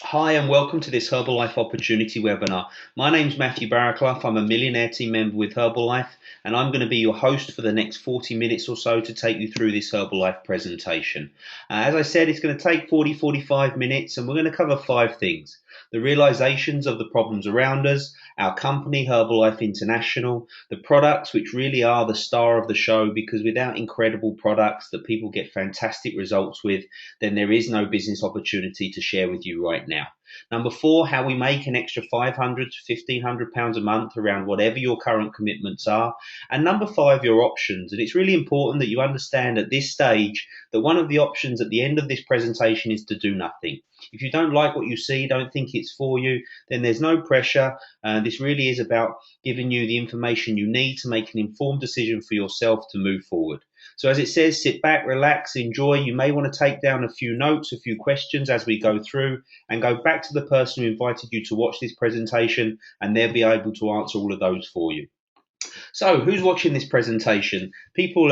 Hi and welcome to this Herbalife Opportunity webinar. My name's Matthew Barraclough. I'm a millionaire team member with Herbalife and I'm going to be your host for the next 40 minutes or so to take you through this Herbalife presentation. As I said, it's going to take 45 minutes and we're going to cover five things. The realizations of the problems around us, our company Herbalife International, the products which really are the star of the show because without incredible products that people get fantastic results with, then there is no business opportunity to share with you right now. Number four, how we make an extra £500 to £1,500 a month around whatever your current commitments are. And number five, your options. And it's really important that you understand at this stage that one of the options at the end of this presentation is to do nothing. If you don't like what you see, don't think it's for you, then there's no pressure. This really is about giving you the information you need to make an informed decision for yourself to move forward. So as it says, sit back, relax, enjoy. You may want to take down a few notes, a few questions as we go through and go back to the person who invited you to watch this presentation and they'll be able to answer all of those for you. So who's watching this presentation? People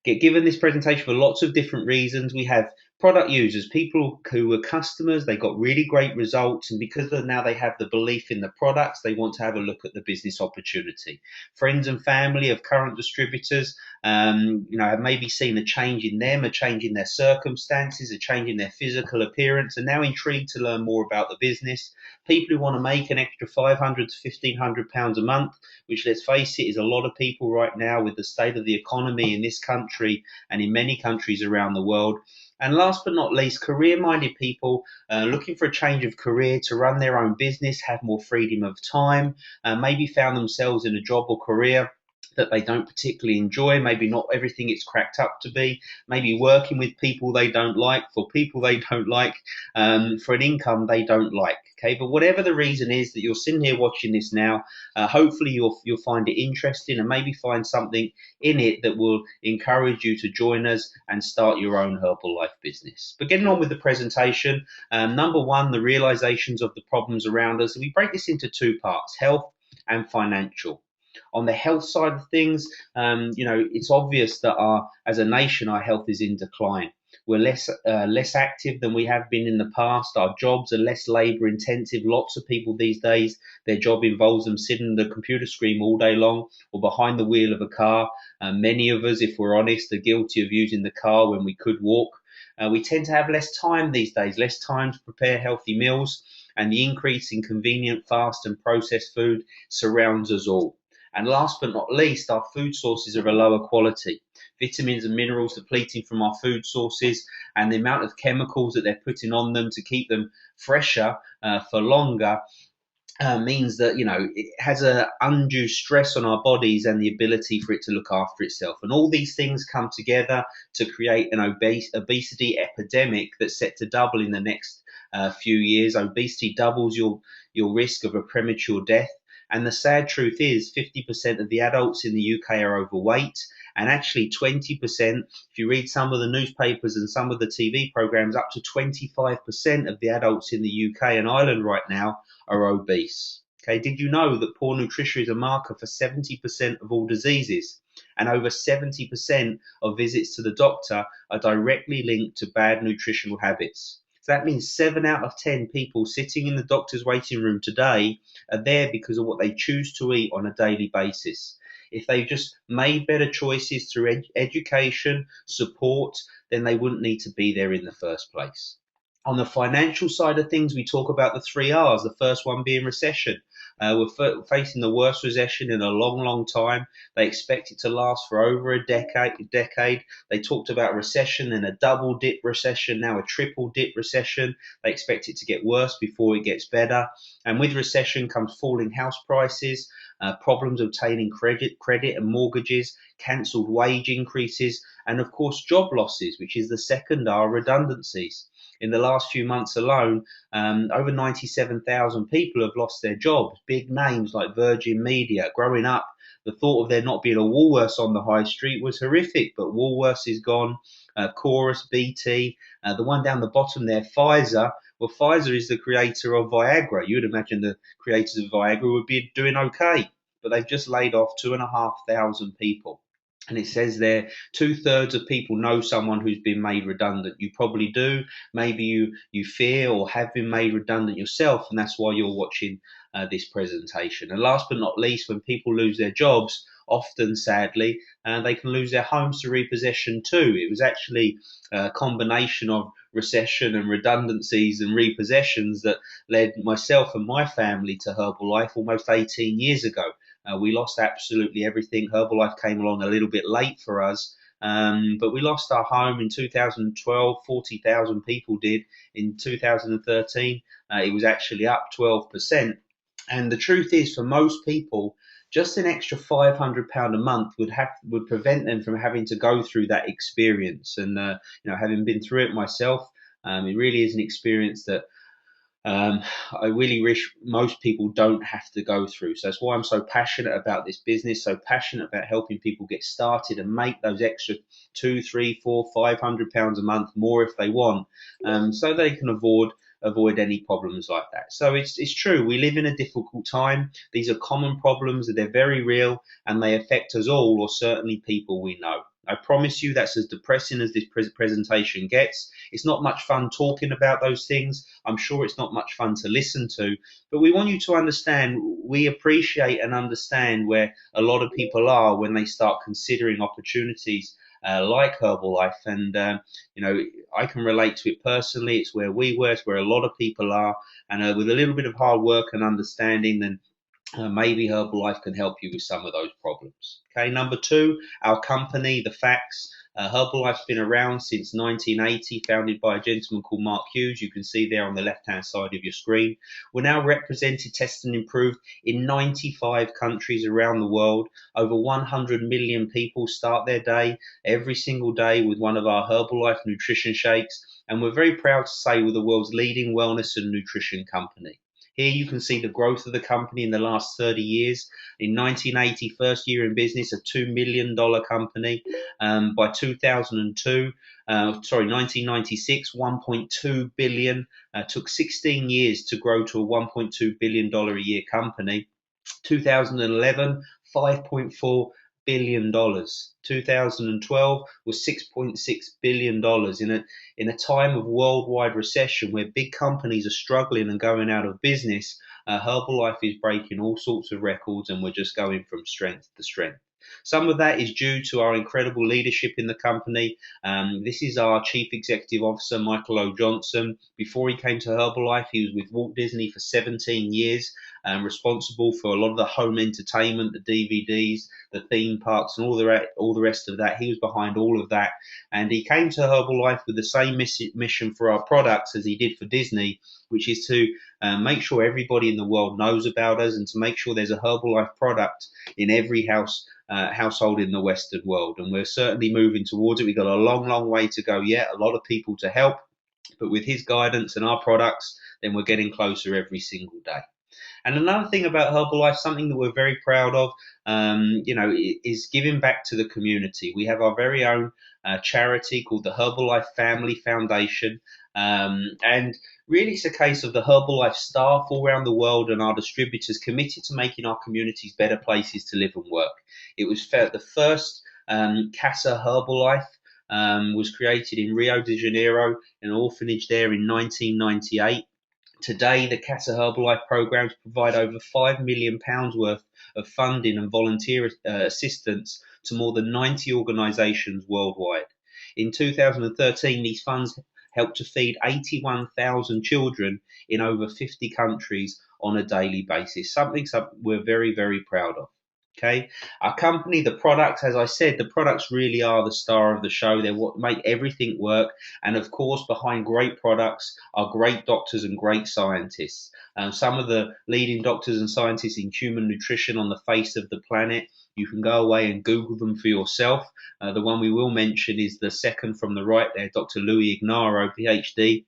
get given this presentation for lots of different reasons. We have product users, people who were customers, they got really great results, and because now they have the belief in the products, they want to have a look at the business opportunity. Friends and family of current distributors, have maybe seen a change in them, a change in their circumstances, a change in their physical appearance, and now intrigued to learn more about the business. People who want to make an extra £500 to £1,500 a month, which, let's face it, is a lot of people right now with the state of the economy in this country and in many countries around the world. And last but not least, career-minded people looking for a change of career to run their own business, have more freedom of time, maybe found themselves in a job or career that they don't particularly enjoy, maybe not everything it's cracked up to be, maybe working with people they don't like, for people they don't like, for an income they don't like. Okay, but whatever the reason is that you're sitting here watching this now, hopefully you'll find it interesting and maybe find something in it that will encourage you to join us and start your own Herbalife business. But getting on with the presentation, number one, the realizations of the problems around us. We break this into two parts: health and financial. On the health side of things, it's obvious that as a nation, our health is in decline. We're less active than we have been in the past. Our jobs are less labour intensive. Lots of people these days, their job involves them sitting at the computer screen all day long or behind the wheel of a car. Many of us, if we're honest, are guilty of using the car when we could walk. We tend to have less time these days, less time to prepare healthy meals, and the increase in convenient, fast and processed food surrounds us all. And last but not least, our food sources are of a lower quality. Vitamins and minerals depleting from our food sources, and the amount of chemicals that they're putting on them to keep them fresher for longer means that it has a undue stress on our bodies and the ability for it to look after itself. And all these things come together to create an obesity epidemic that's set to double in the next few years. Obesity doubles your risk of a premature death. And the sad truth is 50% of the adults in the UK are overweight, and actually 20%, if you read some of the newspapers and some of the TV programs, up to 25% of the adults in the UK and Ireland right now are obese. Okay, did you know that poor nutrition is a marker for 70% of all diseases? And over 70% of visits to the doctor are directly linked to bad nutritional habits. So that means 7 out of 10 people sitting in the doctor's waiting room today are there because of what they choose to eat on a daily basis. If they just made better choices through education, support, then they wouldn't need to be there in the first place. On the financial side of things, we talk about the three R's, the first one being recession. We're facing the worst recession in a long, long time. They expect it to last for over a decade. They talked about recession and a double dip recession, now a triple dip recession. They expect it to get worse before it gets better. And with recession comes falling house prices, problems obtaining credit and mortgages, cancelled wage increases, and of course job losses, which is the second R, redundancies. In the last few months alone, over 97,000 people have lost their jobs. Big names like Virgin Media. Growing up, the thought of there not being a Woolworths on the high street was horrific, but Woolworths is gone. Chorus, BT, the one down the bottom there, Pfizer. Well, Pfizer is the creator of Viagra. You would imagine the creators of Viagra would be doing okay, but they've just laid off 2,500 people. And it says there, two-thirds of people know someone who's been made redundant. You probably do. Maybe you fear or have been made redundant yourself, and that's why you're watching this presentation. And last but not least, when people lose their jobs, often sadly, they can lose their homes to repossession too. It was actually a combination of recession and redundancies and repossessions that led myself and my family to Herbalife almost 18 years ago. We lost absolutely everything. Herbalife came along a little bit late for us, but we lost our home in 2012. 40,000 people did. In 2013, it was actually up 12%. And the truth is, for most people, just an extra £500 a month would prevent them from having to go through that experience. And having been through it myself, it really is an experience that um, I really wish most people don't have to go through. So that's why I'm so passionate about this business, so passionate about helping people get started and make those extra two, three, four, £500 a month more if they want, so they can avoid any problems like that. So it's true. We live in a difficult time. These are common problems, they're very real, and they affect us all, or certainly people we know. I promise you that's as depressing as this presentation gets. It's not much fun talking about those things. I'm sure it's not much fun to listen to, but we want you to understand, we appreciate and understand where a lot of people are when they start considering opportunities like Herbalife. And, I can relate to it personally. It's where we were, it's where a lot of people are. And with a little bit of hard work and understanding, then maybe Herbalife can help you with some of those problems. Okay, number two, our company, the facts. Herbalife's been around since 1980, founded by a gentleman called Mark Hughes. You can see there on the left-hand side of your screen. We're now represented, tested, and improved in 95 countries around the world. Over 100 million people start their day every single day with one of our Herbalife nutrition shakes. And we're very proud to say we're the world's leading wellness and nutrition company. Here you can see the growth of the company in the last 30 years. In 1980, first year in business, a $2 million company. By 2002, 1996, 1.2 billion. Took 16 years to grow to a $1.2 billion a year company. 2011, $5.4 billion. 2012 was $6.6 billion. In a time of worldwide recession where big companies are struggling and going out of business, Herbalife is breaking all sorts of records, and we're just going from strength to strength. Some of that is due to our incredible leadership in the company. This is our Chief Executive Officer, Michael O. Johnson. Before he came to Herbalife, he was with Walt Disney for 17 years, responsible for a lot of the home entertainment, the DVDs, the theme parks, and all the rest of that. He was behind all of that, and he came to Herbalife with the same mission for our products as he did for Disney, which is to make sure everybody in the world knows about us, and to make sure there's a Herbalife product in every household in the Western world. And we're certainly moving towards it. We've got a long, long way to go yet, a lot of people to help, but with his guidance and our products, then we're getting closer every single day. And another thing about Herbalife, something that we're very proud of, is giving back to the community. We have our very own charity called the Herbalife Family Foundation. And really, it's a case of the Herbalife staff all around the world and our distributors committed to making our communities better places to live and work. It was the first Casa Herbalife was created in Rio de Janeiro, an orphanage there in 1998. Today, the Casa Herbalife programs provide over £5 million worth of funding and volunteer assistance to more than 90 organisations worldwide. In 2013, these funds helped to feed 81,000 children in over 50 countries on a daily basis, something we're very, very proud of. Okay, our company, the products, as I said, the products really are the star of the show. They're what make everything work. And of course, behind great products are great doctors and great scientists. Some of the leading doctors and scientists in human nutrition on the face of the planet. You can go away and Google them for yourself. The one we will mention is the second from the right there, Dr. Louis Ignaro, PhD.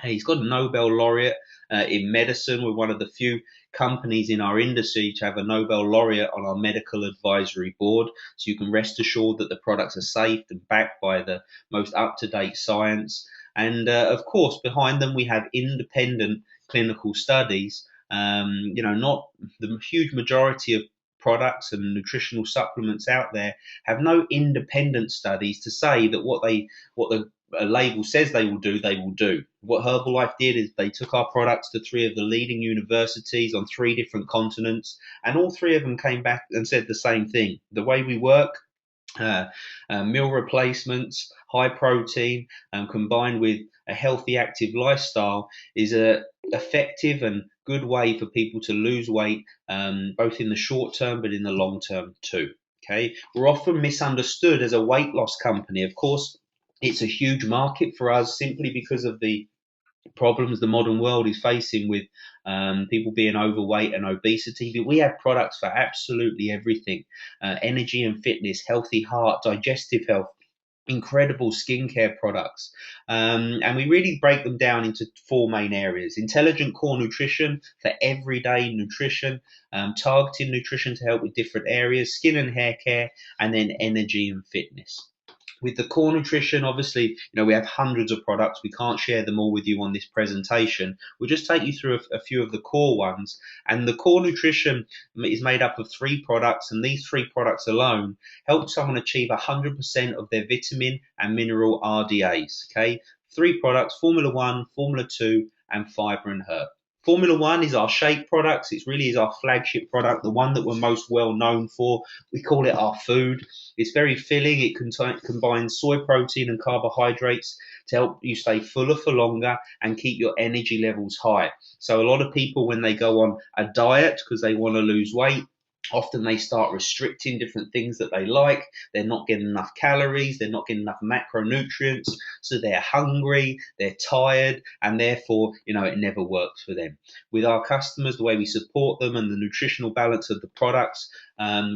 He's got a Nobel laureate in medicine. We're one of the few companies in our industry to have a Nobel laureate on our medical advisory board. So you can rest assured that the products are safe and backed by the most up-to-date science. And of course, behind them, we have independent clinical studies. Not the huge majority of products and nutritional supplements out there have no independent studies to say that what the label says they will do, they will do. What Herbalife did is they took our products to three of the leading universities on three different continents, and all three of them came back and said the same thing. The way we work, uh, meal replacements, high protein, combined with a healthy, active lifestyle, is a effective and good way for people to lose weight, both in the short term but in the long term too. Okay, we're often misunderstood as a weight loss company. Of course, it's a huge market for us simply because of the problems the modern world is facing with people being overweight and obesity. But we have products for absolutely everything: energy and fitness, healthy heart, digestive health, incredible skincare products. And we really break them down into four main areas: intelligent core nutrition for everyday nutrition, targeted nutrition to help with different areas, skin and hair care, and then energy and fitness. With the core nutrition, obviously, we have hundreds of products. We can't share them all with you on this presentation. We'll just take you through a few of the core ones. And the core nutrition is made up of three products, and these three products alone help someone achieve 100% of their vitamin and mineral RDAs. Okay, three products: Formula One, Formula Two, and Fiber and Herb. Formula One is our shake products. It really is our flagship product, the one that we're most well known for. We call it our food. It's very filling. It combines soy protein and carbohydrates to help you stay fuller for longer and keep your energy levels high. So a lot of people, when they go on a diet because they want to lose weight, often they start restricting different things that they like. They're not getting enough calories, they're not getting enough macronutrients, so they're hungry, they're tired, and therefore, it never works for them. With our customers, the way we support them and the nutritional balance of the products,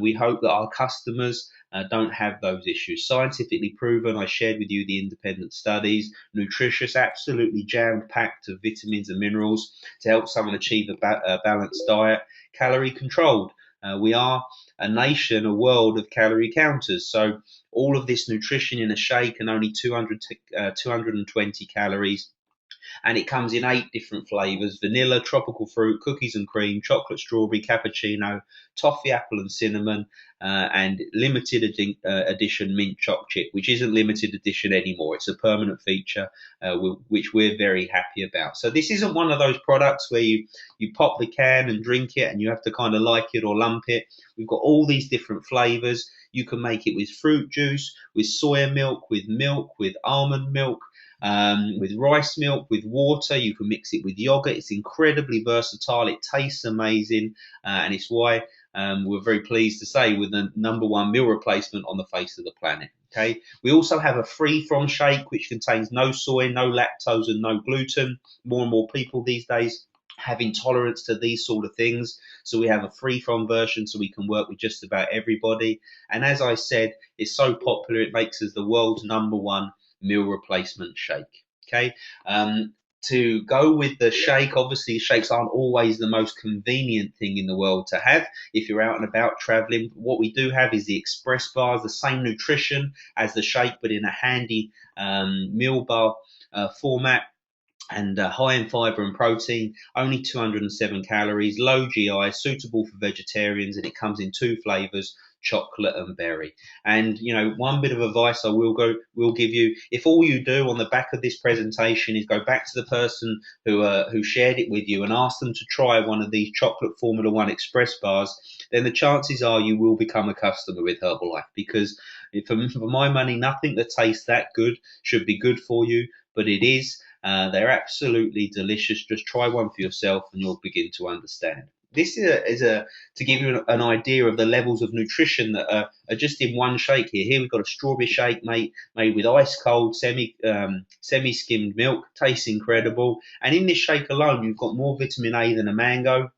we hope that our customers don't have those issues. Scientifically proven. I shared with you the independent studies. Nutritious, absolutely jam-packed of vitamins and minerals to help someone achieve a balanced diet. Calorie controlled. We are a nation, a world of calorie counters. So all of this nutrition in a shake and only 220 calories. And it comes in 8 different flavors: vanilla, tropical fruit, cookies and cream, chocolate, strawberry, cappuccino, toffee, apple and cinnamon, and limited edition mint choc chip, which isn't limited edition anymore. It's a permanent feature, which we're very happy about. So this isn't one of those products where you pop the can and drink it and you have to kind of like it or lump it. We've got all these different flavors. You can make it with fruit juice, with soya milk, with almond milk, with rice milk, with water. You can mix it with yogurt. It's incredibly versatile. It tastes amazing, and it's why we're very pleased to say we're the #1 meal replacement on the face of the planet. Okay. We also have a free from shake which contains no soy, no lactose, and no gluten. More and more people these days have intolerance to these sort of things, so we have a free from version so we can work with just about everybody. And as I said, it's so popular it makes us the world's #1 meal replacement shake. Okay. To go with the shake, obviously shakes aren't always the most convenient thing in the world to have if you're out and about traveling. What we do have is the express bars, the same nutrition as the shake but in a handy meal bar format, and high in fiber and protein, only 207 calories, low GI, suitable for vegetarians, and it comes in 2 flavors: chocolate and berry. And one bit of advice I will give you: if all you do on the back of this presentation is go back to the person who shared it with you and ask them to try one of these chocolate Formula One Express bars, then the chances are you will become a customer with Herbalife, because for my money, nothing that tastes that good should be good for you, but it is. They're absolutely delicious. Just try one for yourself and you'll begin to understand. This is to give you an idea of the levels of nutrition that are just in one shake here. Here we've got a strawberry shake made with ice cold semi skimmed milk. Tastes incredible. And in this shake alone, you've got more vitamin A than a mango,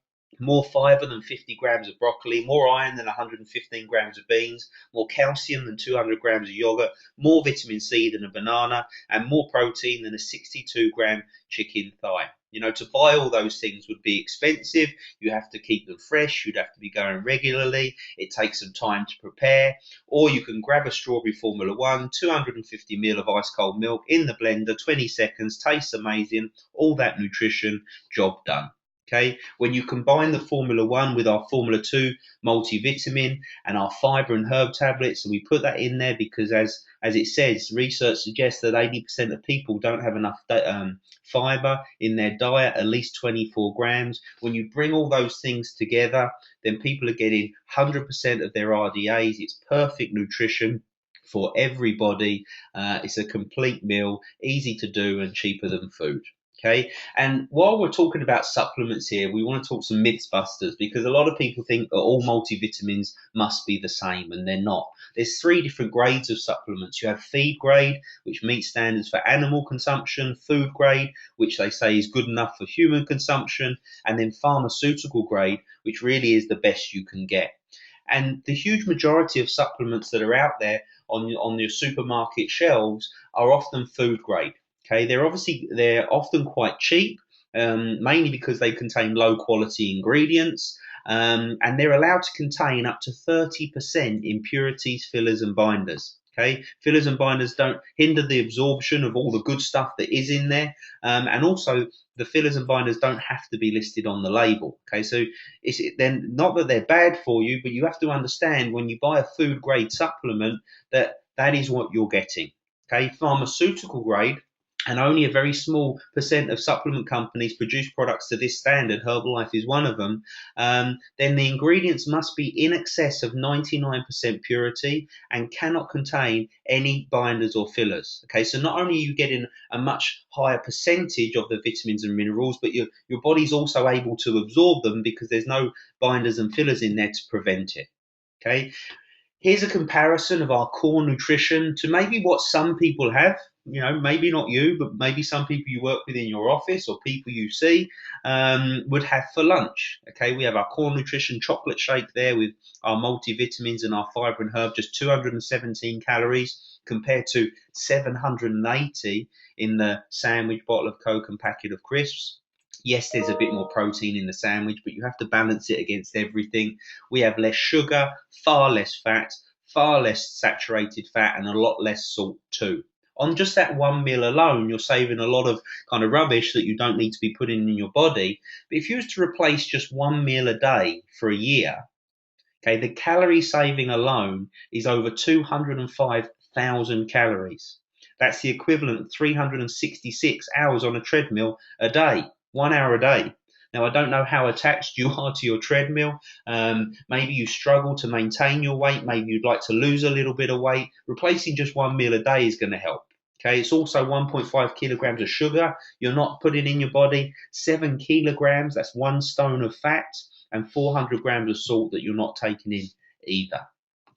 more fiber than 50 grams of broccoli, more iron than 115 grams of beans, more calcium than 200 grams of yogurt, more vitamin C than a banana, and more protein than a 62-gram chicken thigh. To buy all those things would be expensive. You have to keep them fresh. You'd have to be going regularly. It takes some time to prepare. Or you can grab a strawberry Formula One, 250 ml of ice cold milk in the blender, 20 seconds, tastes amazing. All that nutrition, job done. Okay, when you combine the Formula One with our Formula Two multivitamin and our fiber and herb tablets, and we put that in there because, as it says, research suggests that 80% of people don't have enough fiber in their diet, at least 24 grams. When you bring all those things together, then people are getting 100% of their RDAs. It's perfect nutrition for everybody. It's a complete meal, easy to do, and cheaper than food. Okay, and while we're talking about supplements here, we want to talk some myths busters because a lot of people think that all multivitamins must be the same, and they're not. There's three different grades of supplements. You have feed grade, which meets standards for animal consumption, food grade, which they say is good enough for human consumption, and then pharmaceutical grade, which really is the best you can get. And the huge majority of supplements that are out there on your supermarket shelves are often food grade. Okay, they're often quite cheap, mainly because they contain low quality ingredients, and they're allowed to contain up to 30% impurities, fillers, and binders. Okay, fillers and binders don't hinder the absorption of all the good stuff that is in there, and also the fillers and binders don't have to be listed on the label. Okay, so it's then not that they're bad for you, but you have to understand when you buy a food grade supplement that is what you're getting. Okay, pharmaceutical grade, and only a very small percent of supplement companies produce products to this standard. Herbalife is one of them. Then the ingredients must be in excess of 99% purity and cannot contain any binders or fillers. Okay, so not only are you getting a much higher percentage of the vitamins and minerals, but your body's also able to absorb them because there's no binders and fillers in there to prevent it. Okay, here's a comparison of our core nutrition to maybe what some people have. You know, maybe not you, but maybe some people you work with in your office or people you see would have for lunch. Okay, we have our core nutrition chocolate shake there with our multivitamins and our fiber and herb, just 217 calories compared to 780 in the sandwich, bottle of Coke, and packet of crisps. Yes, there's a bit more protein in the sandwich, but you have to balance it against everything. We have less sugar, far less fat, far less saturated fat, and a lot less salt too. On just that one meal alone, you're saving a lot of kind of rubbish that you don't need to be putting in your body. But if you was to replace just one meal a day for a year, okay, the calorie saving alone is over 205,000 calories. That's the equivalent of 366 hours on a treadmill a day, 1 hour a day. Now, I don't know how attached you are to your treadmill. Maybe you struggle to maintain your weight. Maybe you'd like to lose a little bit of weight. Replacing just one meal a day is going to help. Okay, it's also 1.5 kilograms of sugar you're not putting in your body, 7 kilograms, that's 1 stone of fat, and 400 grams of salt that you're not taking in either.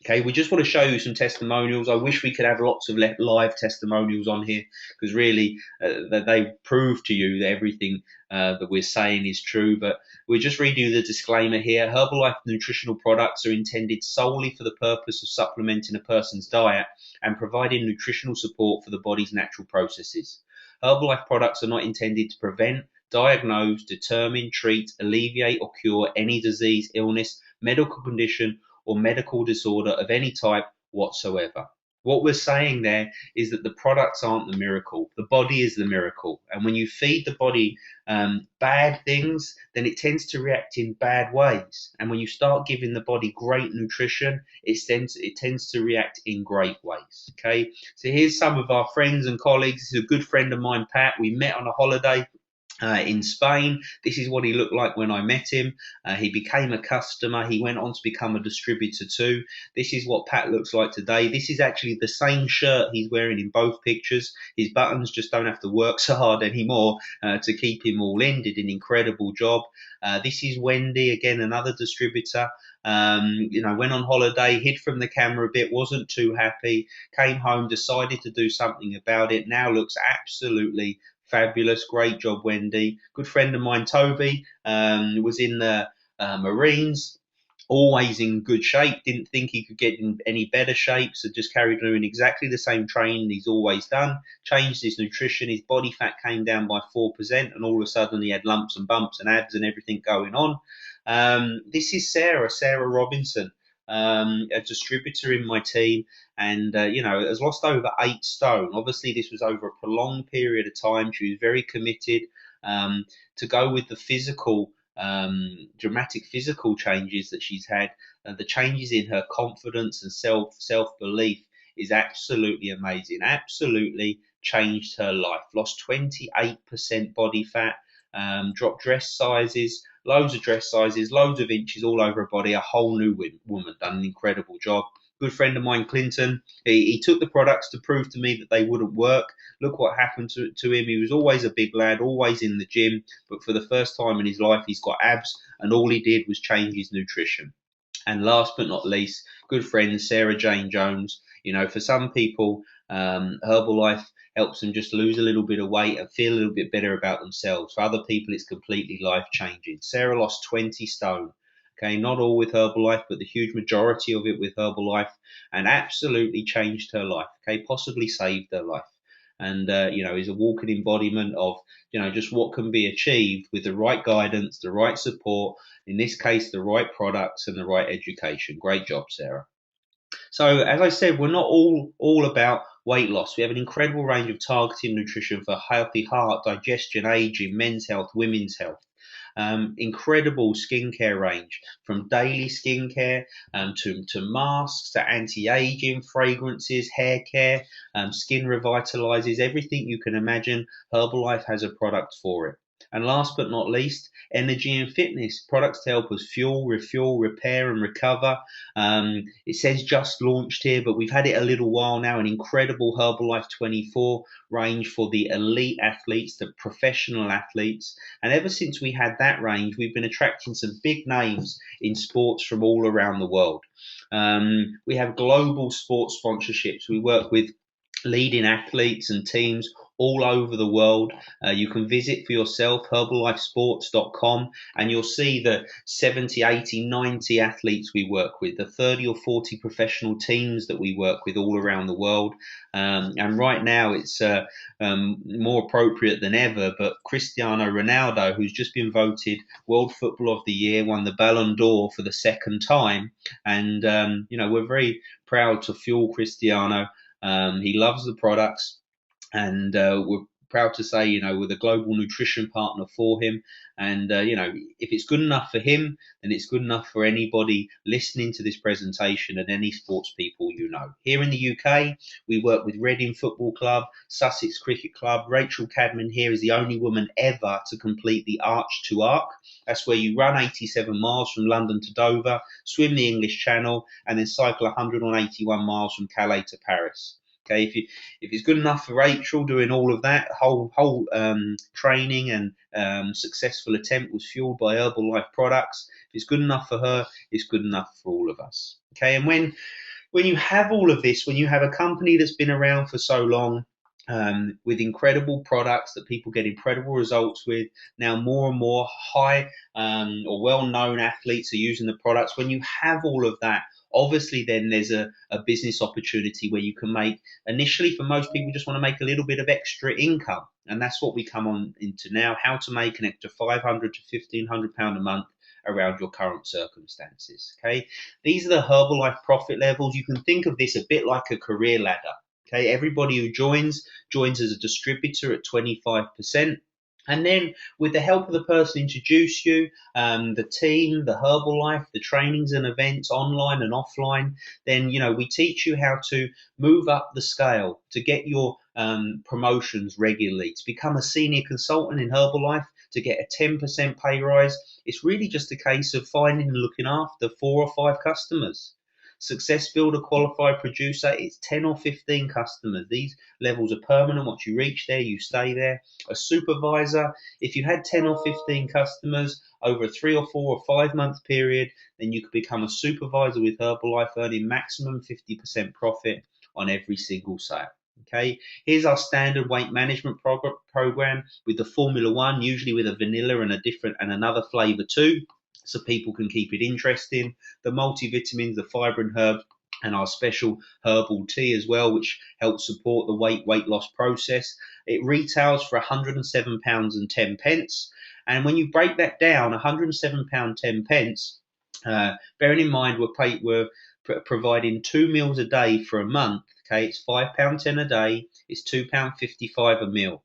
Okay, we just want to show you some testimonials. I wish we could have lots of live testimonials on here because really that they prove to you that everything that we're saying is true. But we'll just read you the disclaimer here. Herbalife nutritional products are intended solely for the purpose of supplementing a person's diet and providing nutritional support for the body's natural processes. Herbalife products are not intended to prevent, diagnose, determine, treat, alleviate, or cure any disease, illness, medical condition, or medical disorder of any type whatsoever. What we're saying there is that the products aren't the miracle. The body is the miracle. And when you feed the body bad things, then it tends to react in bad ways. And when you start giving the body great nutrition, it tends to react in great ways. Okay, so here's some of our friends and colleagues. This is a good friend of mine, Pat. We met on a holiday in Spain. This is what he looked like when I met him. He became a customer. He went on to become a distributor too. This is what Pat looks like today. This is actually the same shirt he's wearing in both pictures. His buttons just don't have to work so hard anymore to keep him all in. Did an incredible job. This is Wendy, again, another distributor. Went on holiday, hid from the camera a bit, wasn't too happy, came home, decided to do something about it. Now looks absolutely fabulous. Great job, Wendy. Good friend of mine, Toby, was in the Marines, always in good shape. Didn't think he could get in any better shape, so just carried doing exactly the same training he's always done. Changed his nutrition. His body fat came down by 4%, and all of a sudden he had lumps and bumps and abs and everything going on. This is Sarah Robinson, a distributor in my team, and has lost over 8 stone. Obviously, this was over a prolonged period of time. She was very committed to go with the physical dramatic physical changes that she's had, and the changes in her confidence and self belief is absolutely amazing. Absolutely changed her life. Lost 28% body fat, dropped dress sizes, loads of dress sizes, loads of inches all over her body. A whole new woman. Done an incredible job. Good friend of mine, Clinton, he took the products to prove to me that they wouldn't work. Look what happened to him. He was always a big lad, always in the gym, but for the first time in his life, he's got abs, and all he did was change his nutrition. And last but not least, good friend Sarah Jane Jones. You know, for some people, Herbalife helps them just lose a little bit of weight and feel a little bit better about themselves. For other people, it's completely life changing. Sarah lost 20 stone. Okay, not all with Herbalife, but the huge majority of it with Herbalife, and absolutely changed her life. Okay, possibly saved her life, and is a walking embodiment of just what can be achieved with the right guidance, the right support, in this case, the right products and the right education. Great job, Sarah. So, as I said, we're not all about weight loss. We have an incredible range of targeted nutrition for healthy heart, digestion, aging, men's health, women's health. Incredible skincare range, from daily skincare to masks to anti-aging, fragrances, hair care, skin revitalizers, everything you can imagine. Herbalife has a product for it. And last but not least, energy and fitness products to help us fuel, refuel, repair, and recover. It says just launched here, but we've had it a little while now. An incredible Herbalife 24 range for the elite athletes, the professional athletes. And ever since we had that range, we've been attracting some big names in sports from all around the world. We have global sports sponsorships. We work with leading athletes and teams all over the world. You can visit for yourself herbalifesports.com, and you'll see the 70, 80, 90 athletes we work with, the 30 or 40 professional teams that we work with all around the world. And right now it's more appropriate than ever, but Cristiano Ronaldo, who's just been voted World Footballer of the Year, won the Ballon d'Or for the second time. And we're very proud to fuel Cristiano. He loves the products, and we're proud to say, we're the global nutrition partner for him. And, if it's good enough for him, then it's good enough for anybody listening to this presentation and any sports people you know. Here in the UK, we work with Reading Football Club, Sussex Cricket Club. Rachel Cadman here is the only woman ever to complete the Arch to Arc. That's where you run 87 miles from London to Dover, swim the English Channel, and then cycle 181 miles from Calais to Paris. Okay, if it's good enough for Rachel doing all of that, whole training and successful attempt was fueled by Herbalife products. If it's good enough for her, it's good enough for all of us. Okay, and when you have all of this, when you have a company that's been around for so long, with incredible products that people get incredible results with, now more and more high or well-known athletes are using the products. When you have all of that, obviously then there's a business opportunity where you can make, initially for most people, just want to make a little bit of extra income. And that's what we come on into now, how to make an extra £500 to £1,500 a month around your current circumstances. Okay, these are the Herbalife profit levels. You can think of this a bit like a career ladder. Okay, everybody who joins as a distributor at 25%. And then with the help of the person introduce you, the team, the Herbalife, the trainings and events online and offline, then, we teach you how to move up the scale, to get your promotions regularly, to become a senior consultant in Herbalife, to get a 10% pay rise. It's really just a case of finding and looking after 4 or 5 customers. Success Builder Qualified Producer, it's 10 or 15 customers. These levels are permanent. Once you reach there, you stay there. A supervisor, if you had 10 or 15 customers over a 3 or 4 or 5 month period, then you could become a supervisor with Herbalife, earning maximum 50% profit on every single sale. Okay, here's our standard weight management program with the Formula One, usually with a vanilla and a different and another flavor too, so people can keep it interesting. The multivitamins, the fiber and herbs, and our special herbal tea as well, which helps support the weight loss process. It retails for £107.10. And when you break that down, £107.10, bearing in mind we're providing 2 meals a day for a month. Okay, it's £5.10 a day. It's £2.55 a meal.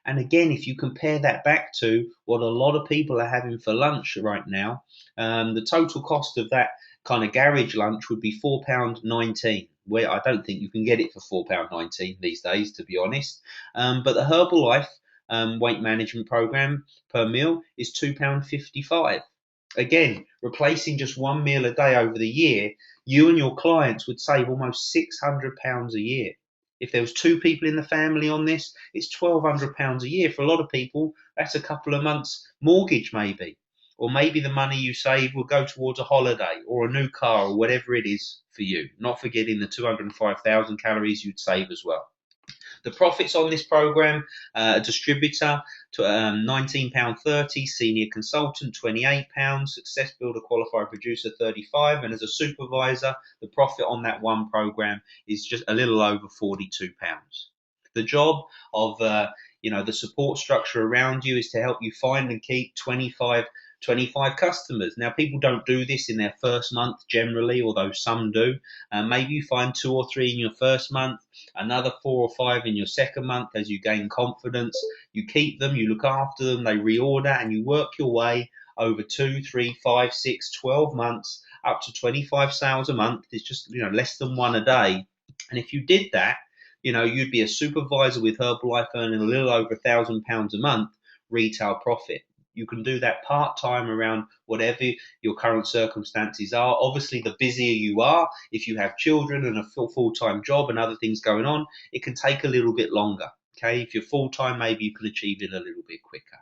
And again, if you compare that back to what a lot of people are having for lunch right now, the total cost of that kind of garage lunch would be £4.19. Where I don't think you can get it for £4.19 these days, to be honest. But the Herbalife weight management program per meal is £2.55. Again, replacing just one meal a day over the year, you and your clients would save almost £600 a year. If there was two people in the family on this, it's £1,200 a year. For a lot of people, that's a couple of months' mortgage, maybe. Or maybe the money you save will go towards a holiday or a new car or whatever it is for you. Not forgetting the 205,000 calories you'd save as well. The profits on this program, a distributor to £19.30, senior consultant £28, success builder qualified producer 35, and as a supervisor, the profit on that one program is just a little over £42. The job of the support structure around you is to help you find and keep 25 customers. Now, people don't do this in their first month generally, although some do. Maybe you find 2 or 3 in your first month, another 4 or 5 in your second month as you gain confidence. You keep them, you look after them, they reorder, and you work your way over 2, 3, 5, 6, 12 months up to 25 sales a month. It's just less than one a day. And if you did that, you'd be a supervisor with Herbalife earning a little over £1,000 a month retail profit. You can do that part-time around whatever your current circumstances are. Obviously, the busier you are, if you have children and a full-time job and other things going on, it can take a little bit longer. Okay, if you're full-time, maybe you can achieve it a little bit quicker.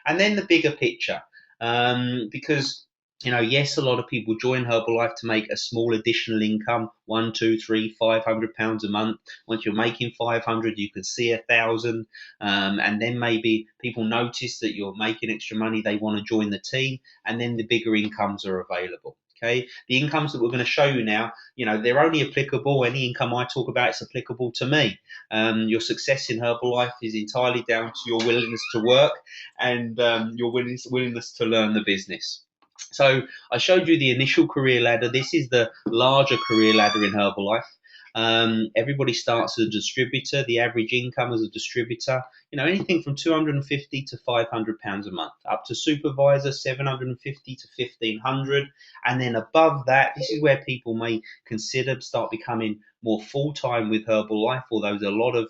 And then the bigger picture, because yes, a lot of people join Herbalife to make a small additional income, 1, 2, 3, £500 a month. Once you're making 500, you can see 1,000, and then maybe people notice that you're making extra money. They want to join the team, and then the bigger incomes are available. Okay, the incomes that we're going to show you now, they're only applicable. Any income I talk about is applicable to me. Your success in Herbalife is entirely down to your willingness to work and your willingness to learn the business. So I showed you the initial career ladder. This is the larger career ladder in Herbalife. Everybody starts as a distributor. The average income as a distributor, anything from 250 to £500 a month, up to supervisor 750 to 1,500, and then above that, this is where people may consider start becoming more full-time with Herbalife. Although there's a lot of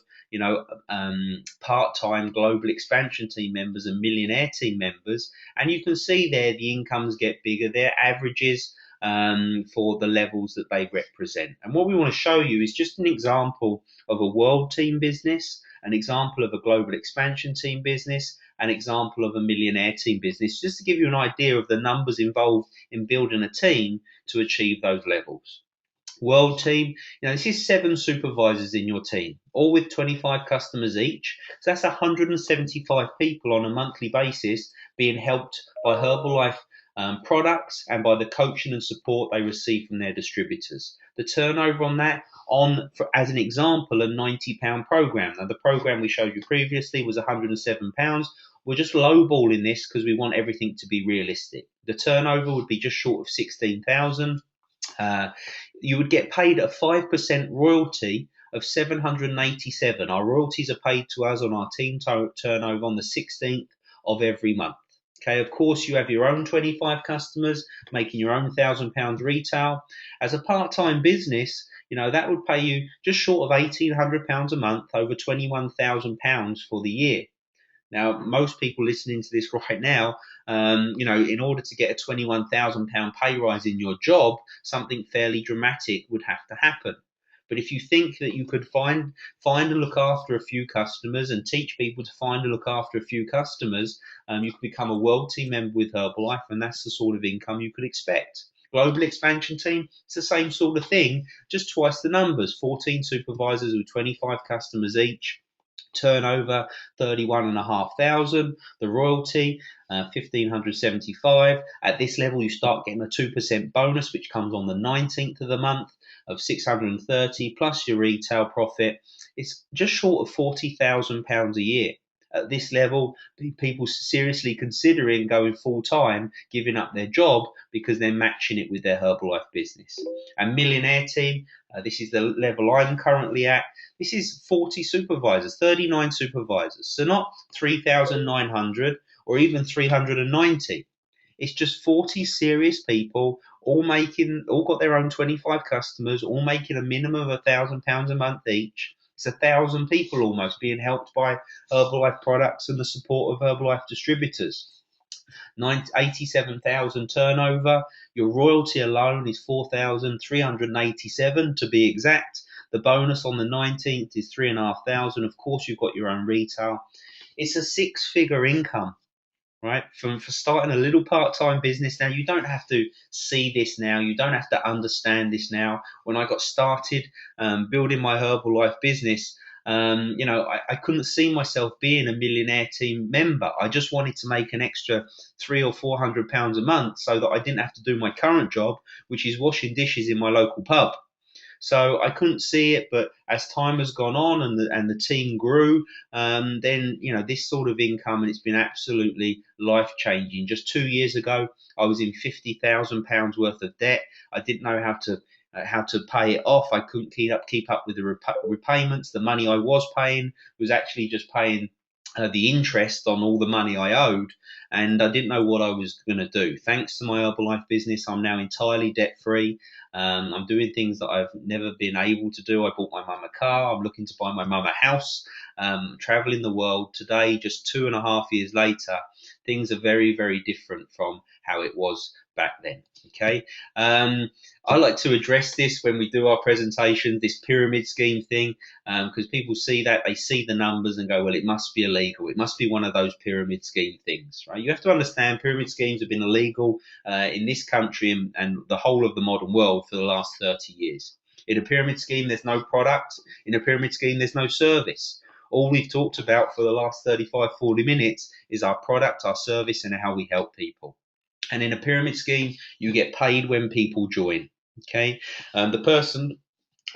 part-time global expansion team members and millionaire team members, and you can see there the incomes get bigger. Their averages for the levels that they represent. And what we want to show you is just an example of a world team business, an example of a global expansion team business, an example of a millionaire team business, just to give you an idea of the numbers involved in building a team to achieve those levels. World team, this is 7 supervisors in your team, all with 25 customers each. So that's 175 people on a monthly basis being helped by Herbalife products and by the coaching and support they receive from their distributors. The turnover on that, as an example, a £90 program. Now, the program we showed you previously was £107. We're just lowballing this because we want everything to be realistic. The turnover would be just short of 16,000. You would get paid a 5% royalty of 787. Our royalties are paid to us on our team turnover on the 16th of every month. Okay, of course, you have your own 25 customers making your own £1,000 retail. As a part-time business, that would pay you just short of £1,800 a month, over £21,000 for the year. Now, most people listening to this right now, in order to get a £21,000 pay rise in your job, something fairly dramatic would have to happen. But if you think that you could find and look after a few customers and teach people to find and look after a few customers, you could become a world team member with Herbalife, and that's the sort of income you could expect. Global expansion team, it's the same sort of thing, just twice the numbers, 14 supervisors with 25 customers each. Turnover 31,500, the royalty 1,575. At this level, you start getting a 2% bonus, which comes on the 19th of the month, of 630, plus your retail profit. It's just short of £40,000 a year. at this level, people seriously considering going full time, giving up their job because they're matching it with their Herbalife business. And Millionaire Team, this is the level I'm currently at. This is 40 supervisors, 39 supervisors. So not 3,900 or even 390. It's just 40 serious people, all got their own 25 customers, all making a minimum of £1,000 a month each. It's 1,000 people almost being helped by Herbalife products and the support of Herbalife distributors. 87,000 turnover. Your royalty alone is 4,387 to be exact. The bonus on the 19th is 3,500. Of course, you've got your own retail. It's a six-figure income, right? For starting a little part-time business. Now, you don't have to see this now. You don't have to understand this now. When I got started building my Herbalife business, I couldn't see myself being a Millionaire Team member. I just wanted to make an extra £300 or £400 a month so that I didn't have to do my current job, which is washing dishes in my local pub. So I couldn't see it, but as time has gone on and the team grew, then this sort of income, and it's been absolutely life changing. Just 2 years ago, I was in £50,000 worth of debt. I didn't know how to pay it off. I couldn't keep up with the repayments. The money I was paying was actually just paying the interest on all the money I owed, and I didn't know what I was going to do. Thanks to my Herbalife business, I'm now entirely debt free. I'm doing things that I've never been able to do. I bought my mum a car. I'm looking to buy my mum a house. Traveling the world today, just 2.5 years later, things are very, very different from how it was back then. Okay. I like to address this when we do our presentation, this pyramid scheme thing, because people see that, they see the numbers and go, well, it must be illegal. It must be one of those pyramid scheme things, right? You have to understand pyramid schemes have been illegal in this country and the whole of the modern world for the last 30 years. In a pyramid scheme, there's no product. In a pyramid scheme, there's no service. All we've talked about for the last 35, 40 minutes is our product, our service, and how we help people. And in a pyramid scheme, you get paid when people join. Okay, the person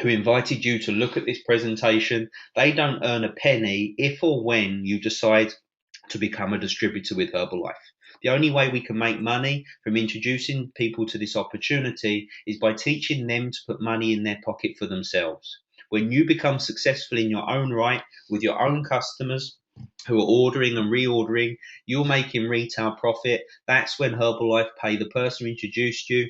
who invited you to look at this presentation, they don't earn a penny if or when you decide to become a distributor with Herbalife. The only way we can make money from introducing people to this opportunity is by teaching them to put money in their pocket for themselves. When you become successful in your own right with your own customers who are ordering and reordering, you're making retail profit. That's when Herbalife pay the person who introduced you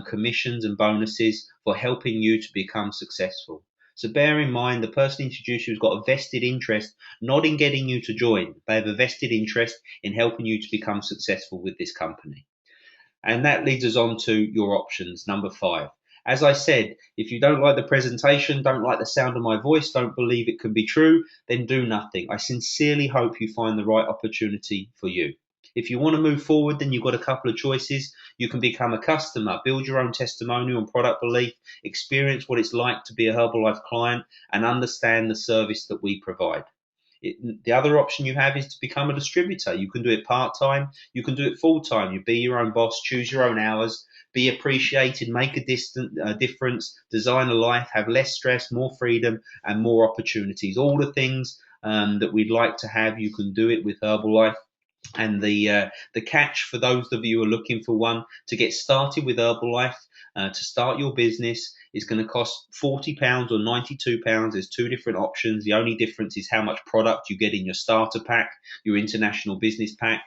commissions and bonuses for helping you to become successful. So bear in mind, the person introduced you has got a vested interest, not in getting you to join. They have a vested interest in helping you to become successful with this company. And that leads us on to your options, number 5. As I said, if you don't like the presentation, don't like the sound of my voice, don't believe it can be true, then do nothing. I sincerely hope you find the right opportunity for you. If you want to move forward, then you've got a couple of choices. You can become a customer, build your own testimonial and product belief, experience what it's like to be a Herbalife client, and understand the service that we provide. The other option you have is to become a distributor. You can do it part-time, you can do it full-time. You be your own boss, choose your own hours, be appreciated, make a difference, design a life, have less stress, more freedom, and more opportunities. All the things that we'd like to have, you can do it with Herbalife. And the catch for those of you who are looking for one, to get started with Herbalife, to start your business, is going to cost £40 or £92. There's two different options. The only difference is how much product you get in your starter pack, your international business pack.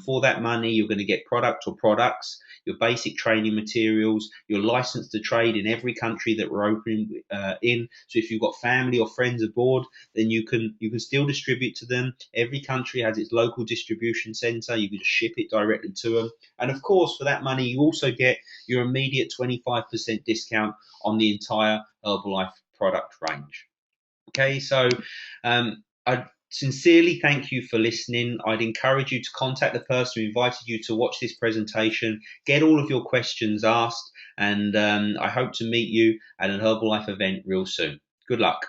For that money, you're going to get product or products, your basic training materials, your license to trade in every country that we're opening in. So if you've got family or friends abroad, then you can still distribute to them. Every country has its local distribution center. You can just ship it directly to them. And of course, for that money, you also get your immediate 25% discount on the entire Herbalife product range. Okay, so I sincerely thank you for listening. I'd encourage you to contact the person who invited you to watch this presentation, get all of your questions asked, and I hope to meet you at an Herbalife event real soon. Good luck.